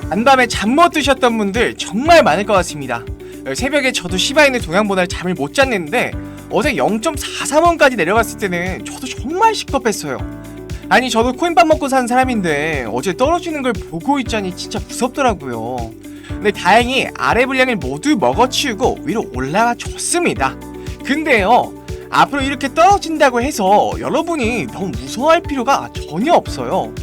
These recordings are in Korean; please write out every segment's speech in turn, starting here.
간밤에 잠 못 드셨던 분들 정말 많을 것 같습니다. 새벽에 저도 시바이는 동향보다 잠을 못 잤는데 어제 0.43원까지 내려갔을 때는 저도 정말 시겁했어요. 아니 저도 코인밥 먹고 사는 사람인데 어제 떨어지는 걸 보고 있자니 진짜 무섭더라고요. 근데 다행히 아래 분량을 모두 먹어치우고 위로 올라가 줬습니다. 근데요, 앞으로 이렇게 떨어진다고 해서 여러분이 너무 무서워할 필요가 전혀 없어요.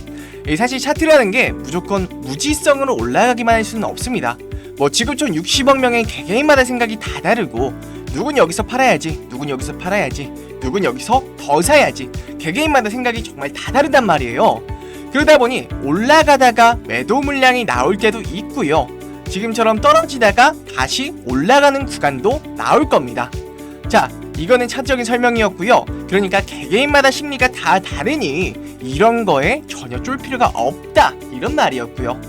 사실 차트라는 게 무조건 무지성으로 올라가기만 할 수는 없습니다. 뭐 지구촌 60억 명의 개개인마다 생각이 다 다르고 누군 여기서 팔아야지, 누군 여기서 팔아야지, 누군 여기서 더 사야지, 개개인마다 생각이 정말 다 다르단 말이에요. 그러다 보니 올라가다가 매도 물량이 나올 때도 있고요, 지금처럼 떨어지다가 다시 올라가는 구간도 나올 겁니다. 자, 이거는 차트적인 설명이었고요. 그러니까 개개인마다 심리가 다 다르니 이런 거에 전혀 쫄 필요가 없다, 이런 말이었고요.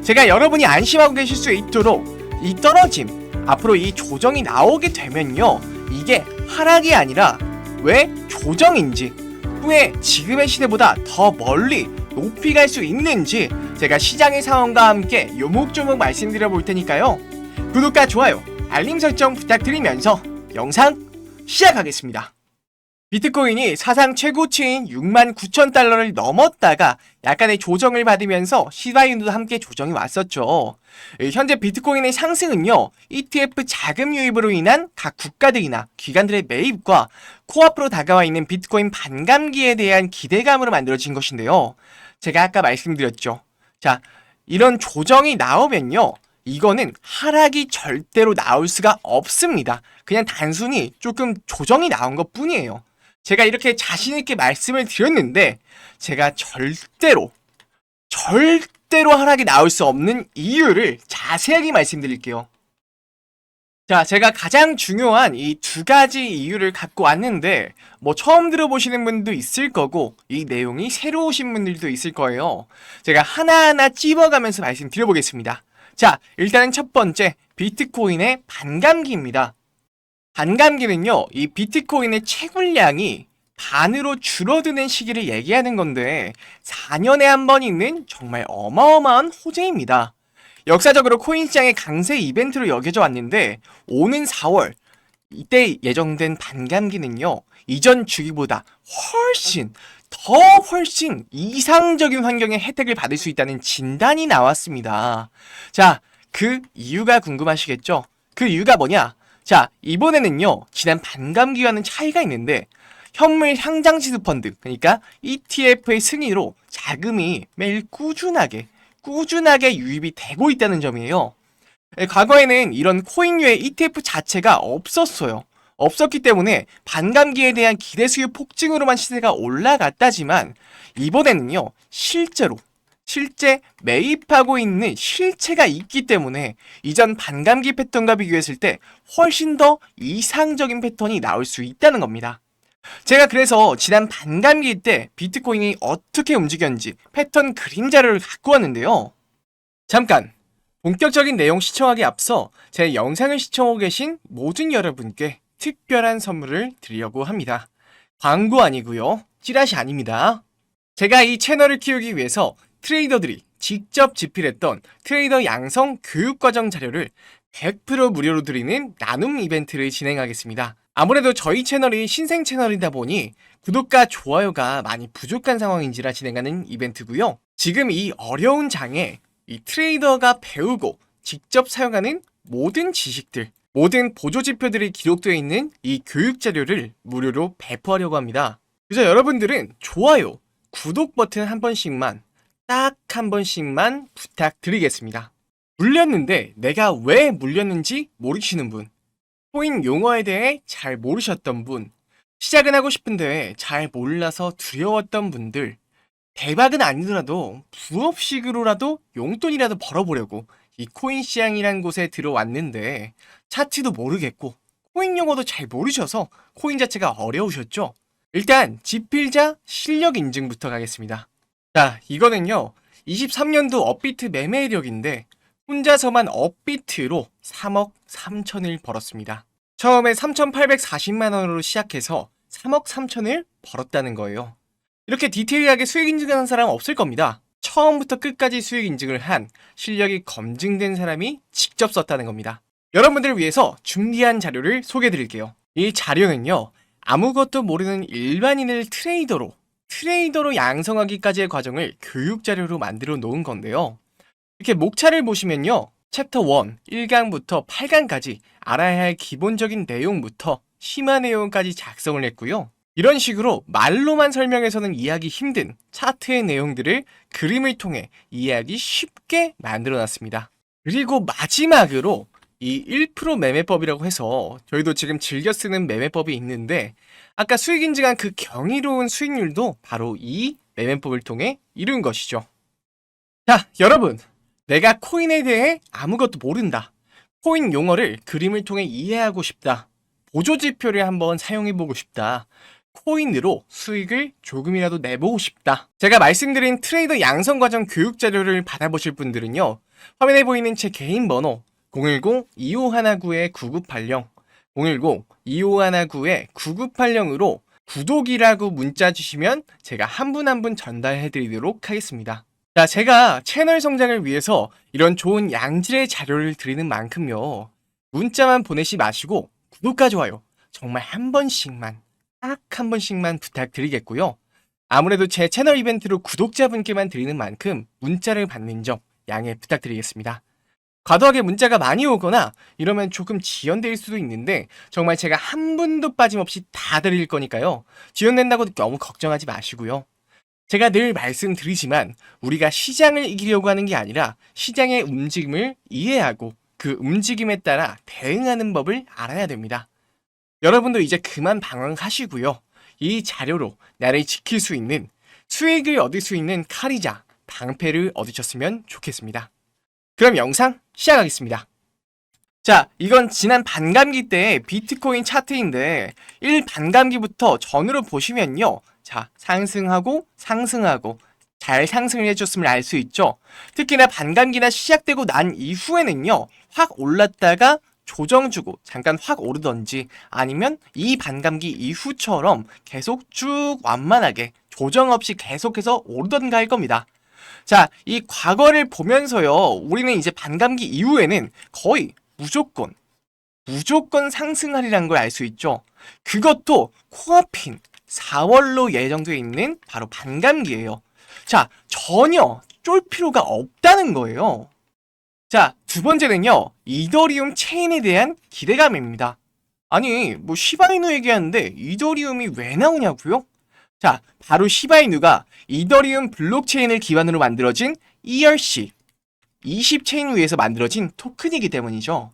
제가 여러분이 안심하고 계실 수 있도록 이 떨어짐, 앞으로 이 조정이 나오게 되면요, 이게 하락이 아니라 왜 조정인지, 후에 지금의 시대보다 더 멀리 높이 갈 수 있는지 제가 시장의 상황과 함께 요목조목 말씀드려 볼 테니까요, 구독과 좋아요, 알림 설정 부탁드리면서 영상 시작하겠습니다. 비트코인이 사상 최고치인 69,000달러를 넘었다가 약간의 조정을 받으면서 시바이누도 함께 조정이 왔었죠. 현재 비트코인의 상승은요, ETF 자금 유입으로 인한 각 국가들이나 기관들의 매입과 코앞으로 다가와 있는 비트코인 반감기에 대한 기대감으로 만들어진 것인데요. 제가 아까 말씀드렸죠. 자, 이런 조정이 나오면요, 이거는 하락이 절대로 나올 수가 없습니다. 그냥 단순히 조금 조정이 나온 것 뿐이에요. 제가 이렇게 자신있게 말씀을 드렸는데 제가 절대로 하락이 나올 수 없는 이유를 자세하게 말씀드릴게요. 자, 제가 가장 중요한 이 두 가지 이유를 갖고 왔는데 뭐 처음 들어보시는 분도 있을 거고 이 내용이 새로 오신 분들도 있을 거예요. 제가 하나하나 찝어가면서 말씀드려보겠습니다. 자, 일단은 첫 번째, 비트코인의 반감기입니다. 반감기는요, 이 비트코인의 채굴량이 반으로 줄어드는 시기를 얘기하는 건데 4년에 한 번 있는 정말 어마어마한 호재입니다. 역사적으로 코인 시장의 강세 이벤트로 여겨져 왔는데 오는 4월 이때 예정된 반감기는요, 이전 주기보다 훨씬 이상적인 환경의 혜택을 받을 수 있다는 진단이 나왔습니다. 자, 그 이유가 궁금하시겠죠? 그 이유가 뭐냐? 자, 이번에는요, 지난 반감기와는 차이가 있는데 현물 상장지수 펀드, 그러니까 ETF의 승인으로 자금이 매일 꾸준하게 유입이 되고 있다는 점이에요. 과거에는 이런 코인류의 ETF 자체가 없었어요. 없었기 때문에 반감기에 대한 기대 수요 폭증으로만 시세가 올라갔다지만 이번에는요, 실제 매입하고 있는 실체가 있기 때문에 이전 반감기 패턴과 비교했을 때 훨씬 더 이상적인 패턴이 나올 수 있다는 겁니다. 제가 그래서 지난 반감기 때 비트코인이 어떻게 움직였는지 패턴 그림 자료를 갖고 왔는데요. 잠깐! 본격적인 내용 시청하기 앞서 제 영상을 시청하고 계신 모든 여러분께 특별한 선물을 드리려고 합니다. 광고 아니고요, 찌라시 아닙니다. 제가 이 채널을 키우기 위해서 트레이더들이 직접 집필했던 트레이더 양성 교육과정 자료를 100% 무료로 드리는 나눔 이벤트를 진행하겠습니다. 아무래도 저희 채널이 신생 채널이다 보니 구독과 좋아요가 많이 부족한 상황인지라 진행하는 이벤트고요. 지금 이 어려운 장에 이 트레이더가 배우고 직접 사용하는 모든 지식들, 모든 보조지표들이 기록되어 있는 이 교육 자료를 무료로 배포하려고 합니다. 그래서 여러분들은 좋아요, 구독 버튼 한 번씩만, 딱 한 번씩만 부탁드리겠습니다. 물렸는데 내가 왜 물렸는지 모르시는 분, 코인 용어에 대해 잘 모르셨던 분, 시작은 하고 싶은데 잘 몰라서 두려웠던 분들, 대박은 아니더라도 부업식으로라도 용돈이라도 벌어보려고 이 코인 시장이란 곳에 들어왔는데 차트도 모르겠고 코인 용어도 잘 모르셔서 코인 자체가 어려우셨죠? 일단 지필자 실력 인증부터 가겠습니다. 자, 이거는요, 23년도 업비트 매매 이력인데 혼자서만 업비트로 3억 3천을 벌었습니다. 처음에 3,840만원으로 시작해서 3억 3천을 벌었다는 거예요. 이렇게 디테일하게 수익 인증하는 사람 없을 겁니다. 처음부터 끝까지 수익 인증을 한 실력이 검증된 사람이 직접 썼다는 겁니다. 여러분들을 위해서 준비한 자료를 소개해 드릴게요. 이 자료는요, 아무것도 모르는 일반인을 트레이더로 양성하기까지의 과정을 교육 자료로 만들어 놓은 건데요. 이렇게 목차를 보시면요, 챕터 1, 1강부터 8강까지 알아야 할 기본적인 내용부터 심화 내용까지 작성을 했고요. 이런 식으로 말로만 설명해서는 이해하기 힘든 차트의 내용들을 그림을 통해 이해하기 쉽게 만들어 놨습니다. 그리고 마지막으로 이 1% 매매법이라고 해서 저희도 지금 즐겨 쓰는 매매법이 있는데, 아까 수익 인증한 그 경이로운 수익률도 바로 이 매매법을 통해 이룬 것이죠. 자, 여러분, 내가 코인에 대해 아무것도 모른다, 코인 용어를 그림을 통해 이해하고 싶다, 보조지표를 한번 사용해보고 싶다, 코인으로 수익을 조금이라도 내보고 싶다. 제가 말씀드린 트레이더 양성과정 교육자료를 받아보실 분들은요, 화면에 보이는 제 개인 번호 010-2519-9980 010-2519-9980으로 구독이라고 문자 주시면 제가 한 분 한 분 전달해드리도록 하겠습니다. 자, 제가 채널 성장을 위해서 이런 좋은 양질의 자료를 드리는 만큼요, 문자만 보내지 마시고 구독과 좋아요 정말 딱 한 번씩만 부탁드리겠고요. 아무래도 제 채널 이벤트로 구독자분께만 드리는 만큼 문자를 받는 점 양해 부탁드리겠습니다. 과도하게 문자가 많이 오거나 이러면 조금 지연될 수도 있는데, 정말 제가 한 분도 빠짐없이 다 드릴 거니까요, 지연된다고 너무 걱정하지 마시고요. 제가 늘 말씀드리지만 우리가 시장을 이기려고 하는 게 아니라 시장의 움직임을 이해하고 그 움직임에 따라 대응하는 법을 알아야 됩니다. 여러분도 이제 그만 방황하시고요. 이 자료로 나를 지킬 수 있는, 수익을 얻을 수 있는 칼이자 방패를 얻으셨으면 좋겠습니다. 그럼 영상 시작하겠습니다. 자, 이건 지난 반감기 때의 비트코인 차트인데 1반감기부터 전으로 보시면요, 자, 상승하고 잘 상승을 해줬음을 알 수 있죠. 특히나 반감기나 시작되고 난 이후에는요, 확 올랐다가 조정 주고 잠깐 확 오르던지, 아니면 이 반감기 이후처럼 계속 쭉 완만하게 조정 없이 계속해서 오르던가 할 겁니다. 자, 이 과거를 보면서요, 우리는 이제 반감기 이후에는 거의 무조건 상승하리라는 걸 알 수 있죠. 그것도 코앞인 4월로 예정되어 있는 바로 반감기예요. 자, 전혀 쫄 필요가 없다는 거예요. 자, 두 번째는요, 이더리움 체인에 대한 기대감입니다. 아니, 뭐 시바이누 얘기하는데 이더리움이 왜 나오냐고요? 자, 바로 시바이누가 이더리움 블록체인을 기반으로 만들어진 ERC 20체인 위에서 만들어진 토큰이기 때문이죠.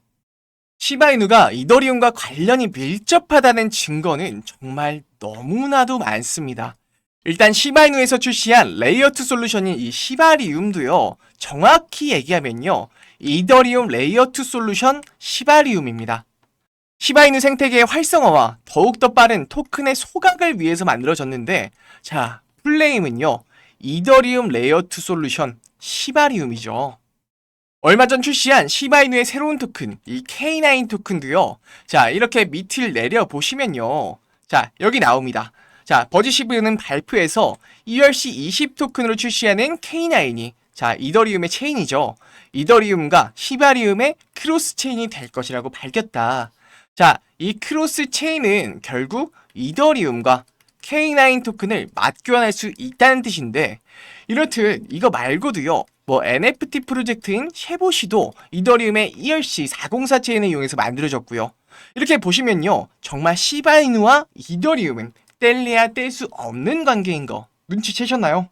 시바이누가 이더리움과 관련이 밀접하다는 증거는 정말 너무나도 많습니다. 일단 시바이누에서 출시한 레이어2 솔루션인 이 시바리움도요, 정확히 얘기하면요, 이더리움 레이어2 솔루션 시바리움입니다. 시바이누 생태계의 활성화와 더욱더 빠른 토큰의 소각을 위해서 만들어졌는데, 자, 풀네임은요, 이더리움 레이어2 솔루션 시바리움이죠. 얼마 전 출시한 시바이누의 새로운 토큰, 이 K9 토큰도요, 자, 이렇게 밑을 내려보시면요, 자, 여기 나옵니다. 자, 버지시브는 발표에서 ERC20 토큰으로 출시하는 K9이, 자, 이더리움의 체인이죠. 이더리움과 시바리움의 크로스 체인이 될 것이라고 밝혔다. 자, 이 크로스 체인은 결국 이더리움과 K9 토큰을 맞교환할 수 있다는 뜻인데, 이렇듯 이거 말고도요, 뭐 NFT 프로젝트인 쉐보시도 이더리움의 ERC404 체인을 이용해서 만들어졌고요. 이렇게 보시면요, 정말 시바이누와 이더리움은 뗄래야 뗄 수 없는 관계인 거 눈치채셨나요?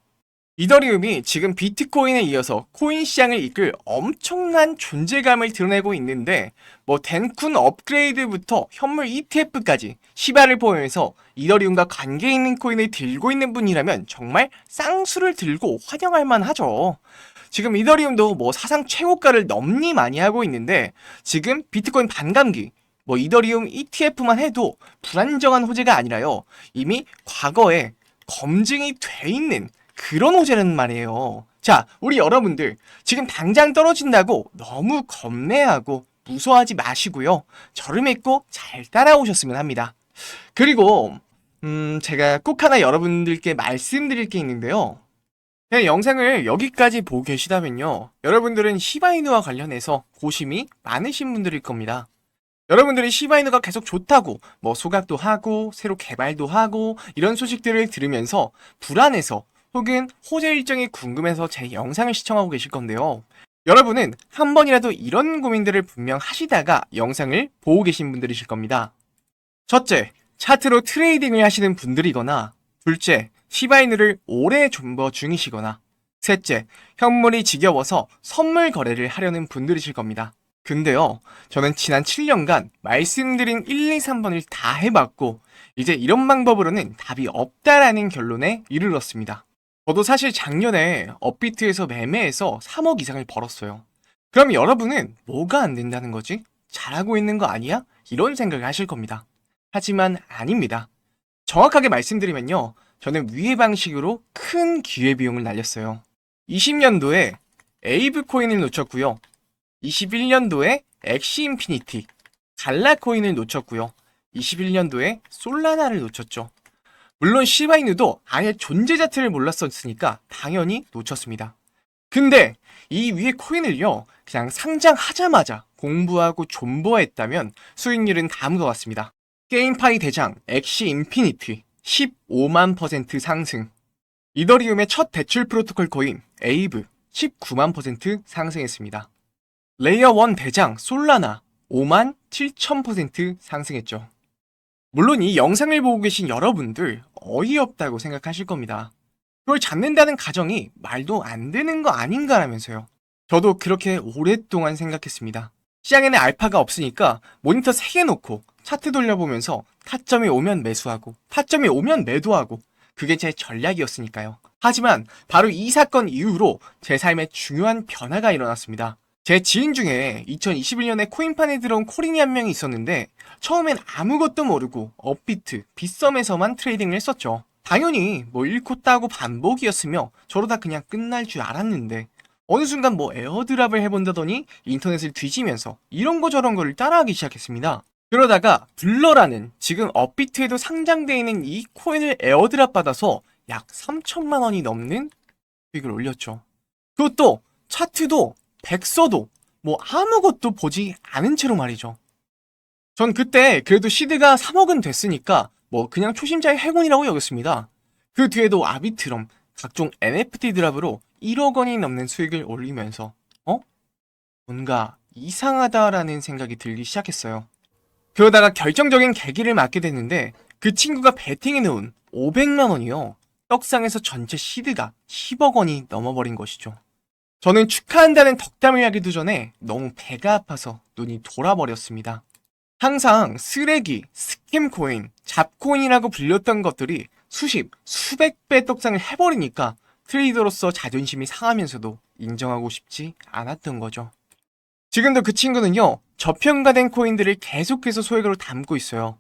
이더리움이 지금 비트코인에 이어서 코인 시장을 이끌 엄청난 존재감을 드러내고 있는데, 뭐 덴쿤 업그레이드부터 현물 ETF까지 시바를 포함해서 이더리움과 관계 있는 코인을 들고 있는 분이라면 정말 쌍수를 들고 환영할 만하죠. 지금 이더리움도 뭐 사상 최고가를 넘니 많이 하고 있는데, 지금 비트코인 반감기, 뭐 이더리움 ETF만 해도 불안정한 호재가 아니라요, 이미 과거에 검증이 돼 있는 그런 호재라는 말이에요. 자, 우리 여러분들 지금 당장 떨어진다고 너무 겁내하고 무서워하지 마시고요, 저를 믿고 잘 따라오셨으면 합니다. 그리고 제가 꼭 하나 여러분들께 말씀드릴 게 있는데요, 그냥 영상을 여기까지 보고 계시다면요. 여러분들은 시바이누와 관련해서 고심이 많으신 분들일 겁니다. 여러분들이 시바이누가 계속 좋다고 뭐 소각도 하고 새로 개발도 하고 이런 소식들을 들으면서 불안해서 혹은 호재 일정이 궁금해서 제 영상을 시청하고 계실 건데요. 여러분은 한 번이라도 이런 고민들을 분명 하시다가 영상을 보고 계신 분들이실 겁니다. 첫째, 차트로 트레이딩을 하시는 분들이거나, 둘째, 시바이누를 오래 존버 중이시거나, 셋째, 현물이 지겨워서 선물 거래를 하려는 분들이실 겁니다. 근데요, 저는 지난 7년간 말씀드린 1, 2, 3번을 다 해봤고, 이제 이런 방법으로는 답이 없다라는 결론에 이르렀습니다. 저도 사실 작년에 업비트에서 매매해서 3억 이상을 벌었어요. 그럼 여러분은 뭐가 안 된다는 거지? 잘하고 있는 거 아니야? 이런 생각을 하실 겁니다. 하지만 아닙니다. 정확하게 말씀드리면요. 저는 위의 방식으로 큰 기회비용을 날렸어요. 20년도에 에이브 코인을 놓쳤고요. 21년도에 엑시 인피니티, 갈라 코인을 놓쳤고요. 21년도에 솔라나를 놓쳤죠. 물론 시바이누도 아예 존재 자체를 몰랐었으니까 당연히 놓쳤습니다. 근데 이 위에 코인을요, 그냥 상장하자마자 공부하고 존버했다면 수익률은 다음과 같습니다. 게임파이 대장 엑시 인피니티 15만 % 상승, 이더리움의 첫 대출 프로토콜 코인 에이브 19만 % 상승했습니다. 레이어 1 대장 솔라나 5만 7천% 상승했죠. 물론 이 영상을 보고 계신 여러분들 어이없다고 생각하실 겁니다. 그걸 잡는다는 가정이 말도 안 되는 거 아닌가라면서요. 저도 그렇게 오랫동안 생각했습니다. 시장에는 알파가 없으니까 모니터 3개 놓고 차트 돌려보면서 타점이 오면 매수하고 타점이 오면 매도하고, 그게 제 전략이었으니까요. 하지만 바로 이 사건 이후로 제 삶에 중요한 변화가 일어났습니다. 제 지인 중에 2021년에 코인판에 들어온 코린이 한 명이 있었는데 처음엔 아무것도 모르고 업비트, 빗썸에서만 트레이딩을 했었죠. 당연히 뭐 잃고 따고 반복이었으며 저러다 그냥 끝날 줄 알았는데 어느 순간 뭐 에어드랍을 해본다더니 인터넷을 뒤지면서 이런 거 저런 거를 따라하기 시작했습니다. 그러다가 블러라는 지금 업비트에도 상장되어 있는 이 코인을 에어드랍 받아서 약 3천만 원이 넘는 수익을 올렸죠. 그것도 차트도 백서도 뭐 아무것도 보지 않은 채로 말이죠. 전 그때 그래도 시드가 3억은 됐으니까 뭐 그냥 초심자의 행운이라고 여겼습니다. 그 뒤에도 아비트럼 각종 NFT 드랍으로 1억 원이 넘는 수익을 올리면서 뭔가 이상하다라는 생각이 들기 시작했어요. 그러다가 결정적인 계기를 맞게 됐는데 그 친구가 베팅해 놓은 500만 원이요. 떡상에서 전체 시드가 10억 원이 넘어버린 것이죠. 저는 축하한다는 덕담을 하기도 전에 너무 배가 아파서 눈이 돌아버렸습니다. 항상 쓰레기, 스캠코인, 잡코인이라고 불렸던 것들이 수백 배 떡상을 해버리니까 트레이더로서 자존심이 상하면서도 인정하고 싶지 않았던 거죠. 지금도 그 친구는요, 저평가된 코인들을 계속해서 소액으로 담고 있어요.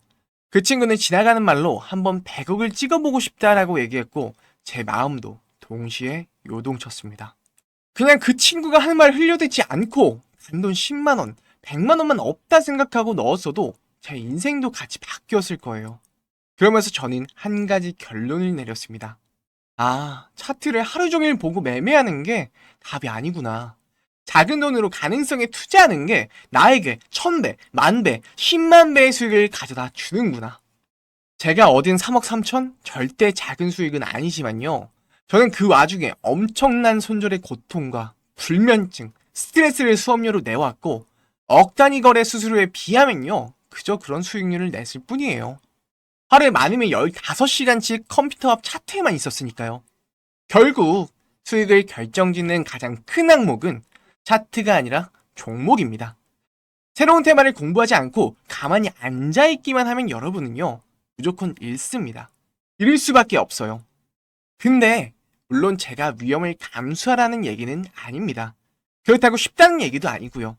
그 친구는 지나가는 말로 한번 100억을 찍어보고 싶다라고 얘기했고 제 마음도 동시에 요동쳤습니다. 그냥 그 친구가 하는 말 흘려듣지 않고 단돈 10만원, 100만원만 없다 생각하고 넣었어도 제 인생도 같이 바뀌었을 거예요. 그러면서 저는 한 가지 결론을 내렸습니다. 아, 차트를 하루 종일 보고 매매하는 게 답이 아니구나. 작은 돈으로 가능성에 투자하는 게 나에게 1000배, 10,000배, 10만 배의 수익을 가져다 주는구나. 제가 얻은 3억 3천? 절대 작은 수익은 아니지만요. 저는 그 와중에 엄청난 손절의 고통과 불면증, 스트레스를 수업료로 내왔고 억 단위 거래 수수료에 비하면요. 그저 그런 수익률을 냈을 뿐이에요. 하루에 많으면 15시간씩 컴퓨터 앞 차트에만 있었으니까요. 결국 수익을 결정짓는 가장 큰 항목은 차트가 아니라 종목입니다. 새로운 테마를 공부하지 않고 가만히 앉아있기만 하면 여러분은요, 무조건 잃습니다. 잃을 수밖에 없어요. 근데 물론 제가 위험을 감수하라는 얘기는 아닙니다. 그렇다고 쉽다는 얘기도 아니고요.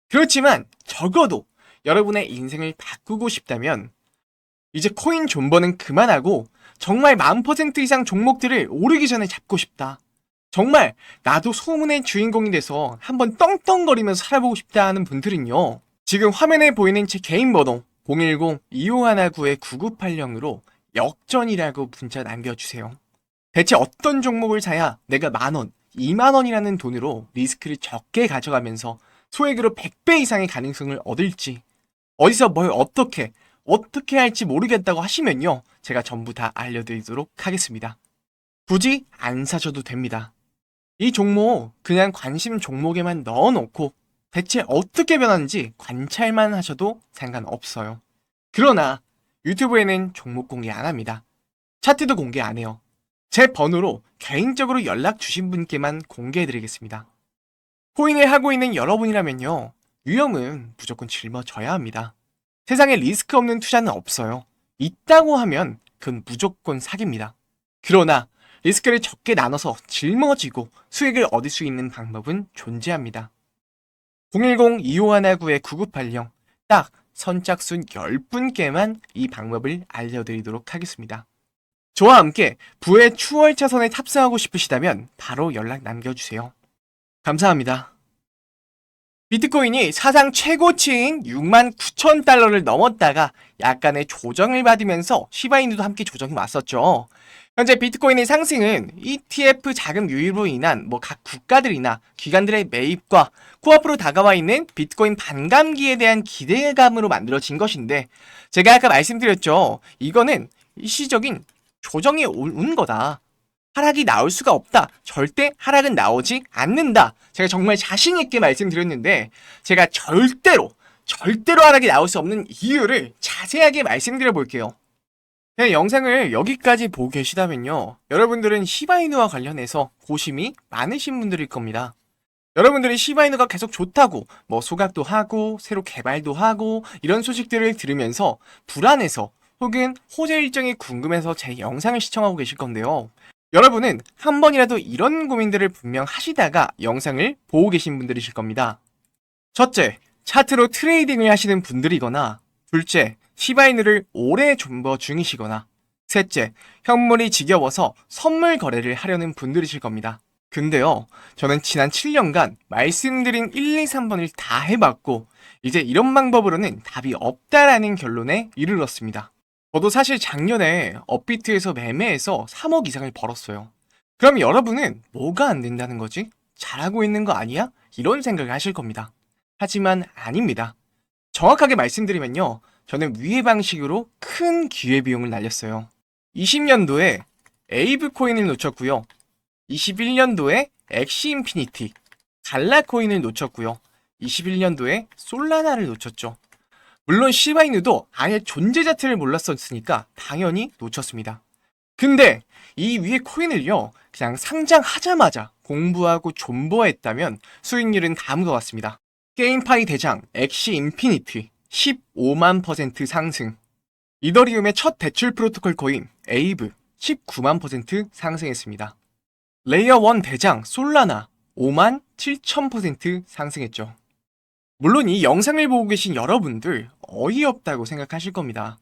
그렇지만 적어도 여러분의 인생을 바꾸고 싶다면 이제 코인 존버는 그만하고 정말 10,000% 이상 종목들을 오르기 전에 잡고 싶다. 정말 나도 소문의 주인공이 돼서 한번 떵떵거리면서 살아보고 싶다 하는 분들은요. 지금 화면에 보이는 제 개인 번호 010-2519-9980으로 역전이라고 문자 남겨주세요. 대체 어떤 종목을 사야 내가 10,000원, 20,000원이라는 돈으로 리스크를 적게 가져가면서 소액으로 100배 이상의 가능성을 얻을지, 어디서 뭘 어떻게 할지 모르겠다고 하시면요, 제가 전부 다 알려드리도록 하겠습니다. 굳이 안 사셔도 됩니다. 이 종목 그냥 관심 종목에만 넣어놓고 대체 어떻게 변하는지 관찰만 하셔도 상관없어요. 그러나 유튜브에는 종목 공개 안 합니다. 차트도 공개 안 해요. 제 번호로 개인적으로 연락 주신 분께만 공개해드리겠습니다. 코인을 하고 있는 여러분이라면요, 유형은 무조건 짊어져야 합니다. 세상에 리스크 없는 투자는 없어요. 있다고 하면 그건 무조건 사기입니다. 그러나 리스크를 적게 나눠서 짊어지고 수익을 얻을 수 있는 방법은 존재합니다. 010-2519-9980 딱 선착순 10분께만 이 방법을 알려드리도록 하겠습니다. 저와 함께 부의 추월차선에 탑승하고 싶으시다면 바로 연락 남겨주세요. 감사합니다. 비트코인이 사상 최고치인 69,000달러를 넘었다가 약간의 조정을 받으면서 시바이누도 함께 조정이 왔었죠. 현재 비트코인의 상승은 ETF 자금 유입으로 인한 각 국가들이나 기관들의 매입과 코앞으로 다가와 있는 비트코인 반감기에 대한 기대감으로 만들어진 것인데, 제가 아까 말씀드렸죠. 이거는 일시적인 조정이 온 거다. 하락이 나올 수가 없다. 절대 하락은 나오지 않는다. 제가 정말 자신있게 말씀드렸는데, 제가 절대로 하락이 나올 수 없는 이유를 자세하게 말씀드려 볼게요. 제 영상을 여기까지 보고 계시다면요, 여러분들은 시바이누와 관련해서 고심이 많으신 분들일 겁니다. 여러분들이 시바이누가 계속 좋다고 소각도 하고 새로 개발도 하고 이런 소식들을 들으면서 불안해서 혹은 호재 일정이 궁금해서 제 영상을 시청하고 계실 건데요. 여러분은 한 번이라도 이런 고민들을 분명 하시다가 영상을 보고 계신 분들이실 겁니다. 첫째, 차트로 트레이딩을 하시는 분들이거나, 둘째, 시바이누를 오래 존버 중이시거나, 셋째, 현물이 지겨워서 선물 거래를 하려는 분들이실 겁니다. 근데요, 저는 지난 7년간 말씀드린 1, 2, 3번을 다 해봤고 이제 이런 방법으로는 답이 없다라는 결론에 이르렀습니다. 저도 사실 작년에 업비트에서 매매해서 3억 이상을 벌었어요. 그럼 여러분은 뭐가 안 된다는 거지? 잘하고 있는 거 아니야? 이런 생각을 하실 겁니다. 하지만 아닙니다. 정확하게 말씀드리면요, 저는 위의 방식으로 큰 기회비용을 날렸어요. 20년도에 에이브 코인을 놓쳤고요. 21년도에 엑시 인피니티, 갈라 코인을 놓쳤고요. 21년도에 솔라나를 놓쳤죠. 물론 시바이누도 아예 존재 자체를 몰랐었으니까 당연히 놓쳤습니다. 근데 이 위의 코인을요, 그냥 상장하자마자 공부하고 존버했다면 수익률은 다음과 같습니다. 게임파이 대장 엑시 인피니티 15만% 상승, 이더리움의 첫 대출 프로토콜 코인 에이브 19만% 상승했습니다. 레이어 1 대장 솔라나 5만 7천% 상승했죠. 물론 이 영상을 보고 계신 여러분들 어이없다고 생각하실 겁니다.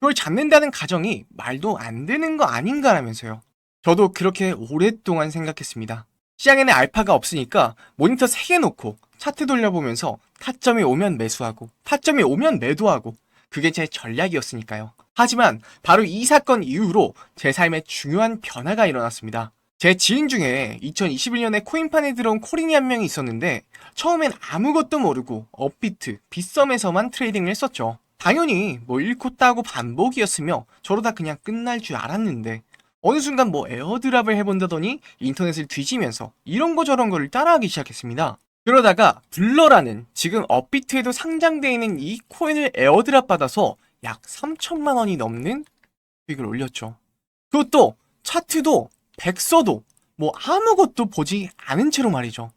그걸 잡는다는 가정이 말도 안 되는 거 아닌가라면서요. 저도 그렇게 오랫동안 생각했습니다. 시장에는 알파가 없으니까 모니터 3개 놓고 차트 돌려보면서 타점이 오면 매수하고 타점이 오면 매도하고, 그게 제 전략이었으니까요. 하지만 바로 이 사건 이후로 제 삶에 중요한 변화가 일어났습니다. 제 지인 중에 2021년에 코인판에 들어온 코린이 한 명이 있었는데, 처음엔 아무것도 모르고 업비트, 빗썸에서만 트레이딩을 했었죠. 당연히 잃고 따고 반복이었으며 저러다 그냥 끝날 줄 알았는데, 어느 순간 에어드랍을 해본다더니 인터넷을 뒤지면서 이런 거 저런 거를 따라하기 시작했습니다. 그러다가 블러라는 지금 업비트에도 상장되어 있는 이 코인을 에어드랍 받아서 약 3천만 원이 넘는 수익을 올렸죠. 그것도 차트도 백서도 아무것도 보지 않은 채로 말이죠.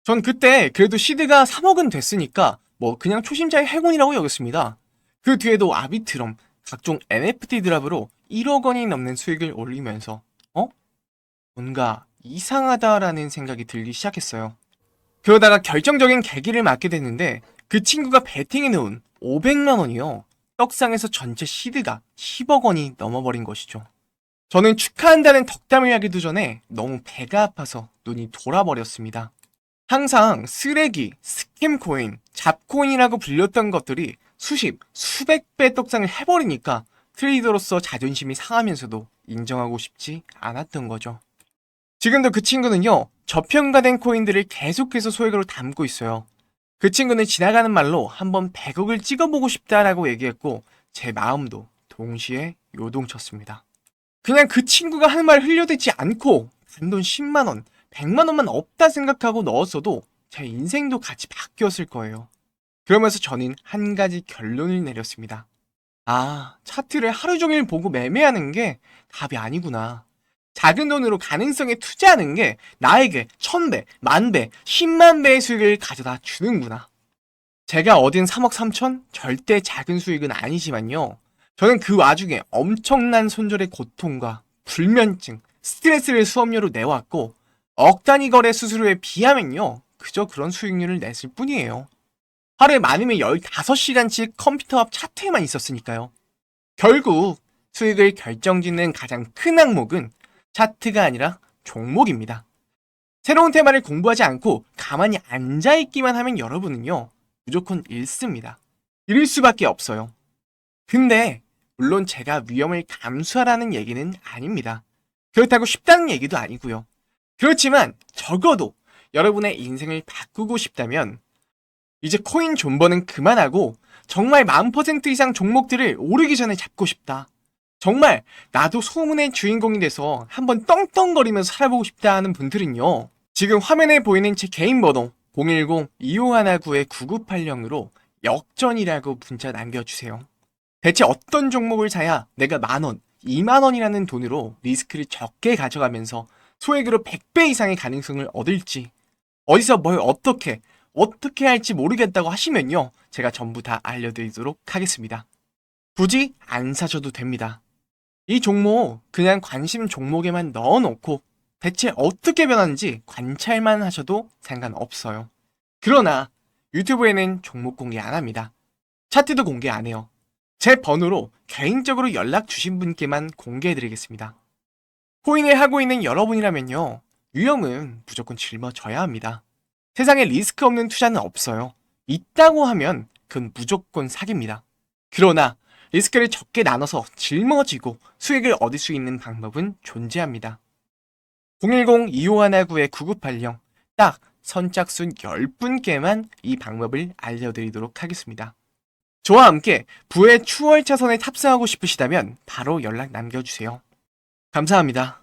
전 그때 그래도 시드가 3억은 됐으니까 그냥 초심자의 행운이라고 여겼습니다. 그 뒤에도 아비트럼, 각종 NFT 드랍으로 1억 원이 넘는 수익을 올리면서 뭔가 이상하다라는 생각이 들기 시작했어요. 그러다가 결정적인 계기를 맞게 됐는데, 그 친구가 베팅해놓은 500만 원이요, 떡상에서 전체 시드가 10억 원이 넘어버린 것이죠. 저는 축하한다는 덕담을 하기도 전에 너무 배가 아파서 눈이 돌아버렸습니다. 항상 쓰레기, 스캠코인, 잡코인이라고 불렸던 것들이 수십, 수백 배 떡상을 해버리니까 트레이더로서 자존심이 상하면서도 인정하고 싶지 않았던 거죠. 지금도 그 친구는요, 저평가된 코인들을 계속해서 소액으로 담고 있어요. 그 친구는 지나가는 말로 한번 100억을 찍어보고 싶다라고 얘기했고, 제 마음도 동시에 요동쳤습니다. 그냥 그 친구가 하는 말 흘려듣지 않고 단돈 10만원, 100만원만 없다 생각하고 넣었어도 제 인생도 같이 바뀌었을 거예요. 그러면서 저는 한 가지 결론을 내렸습니다. 아, 차트를 하루 종일 보고 매매하는 게 답이 아니구나. 작은 돈으로 가능성에 투자하는 게 나에게 1000배, 10,000배, 10만 배의 수익을 가져다 주는구나. 제가 얻은 3억 3천? 절대 작은 수익은 아니지만요. 저는 그 와중에 엄청난 손절의 고통과 불면증, 스트레스를 수업료로 내왔고, 억 단위 거래 수수료에 비하면요, 그저 그런 수익률을 냈을 뿐이에요. 하루에 많으면 15시간씩 컴퓨터 앞 차트에만 있었으니까요. 결국 수익을 결정짓는 가장 큰 항목은 차트가 아니라 종목입니다. 새로운 테마를 공부하지 않고 가만히 앉아있기만 하면 여러분은요, 무조건 잃습니다. 잃을 수밖에 없어요. 근데 물론 제가 위험을 감수하라는 얘기는 아닙니다. 그렇다고 쉽다는 얘기도 아니고요. 그렇지만 적어도 여러분의 인생을 바꾸고 싶다면 이제 코인 존버는 그만하고 정말 10,000% 이상 종목들을 오르기 전에 잡고 싶다. 정말 나도 소문의 주인공이 돼서 한번 떵떵거리면서 살아보고 싶다 하는 분들은요. 지금 화면에 보이는 제 개인 번호 010-2519-9980으로 역전이라고 문자 남겨주세요. 대체 어떤 종목을 사야 내가 10,000원, 20,000원이라는 돈으로 리스크를 적게 가져가면서 소액으로 100배 이상의 가능성을 얻을지, 어디서 뭘 어떻게 할지 모르겠다고 하시면요, 제가 전부 다 알려드리도록 하겠습니다. 굳이 안 사셔도 됩니다. 이 종목 그냥 관심 종목에만 넣어놓고 대체 어떻게 변하는지 관찰만 하셔도 상관없어요. 그러나 유튜브에는 종목 공개 안 합니다. 차트도 공개 안 해요. 제 번호로 개인적으로 연락 주신 분께만 공개해드리겠습니다. 코인을 하고 있는 여러분이라면요, 위험은 무조건 짊어져야 합니다. 세상에 리스크 없는 투자는 없어요. 있다고 하면 그건 무조건 사기입니다. 그러나 리스크를 적게 나눠서 짊어지고 수익을 얻을 수 있는 방법은 존재합니다. 010-2519-9980 딱 선착순 10분께만 이 방법을 알려드리도록 하겠습니다. 저와 함께 부의 추월 차선에 탑승하고 싶으시다면 바로 연락 남겨주세요. 감사합니다.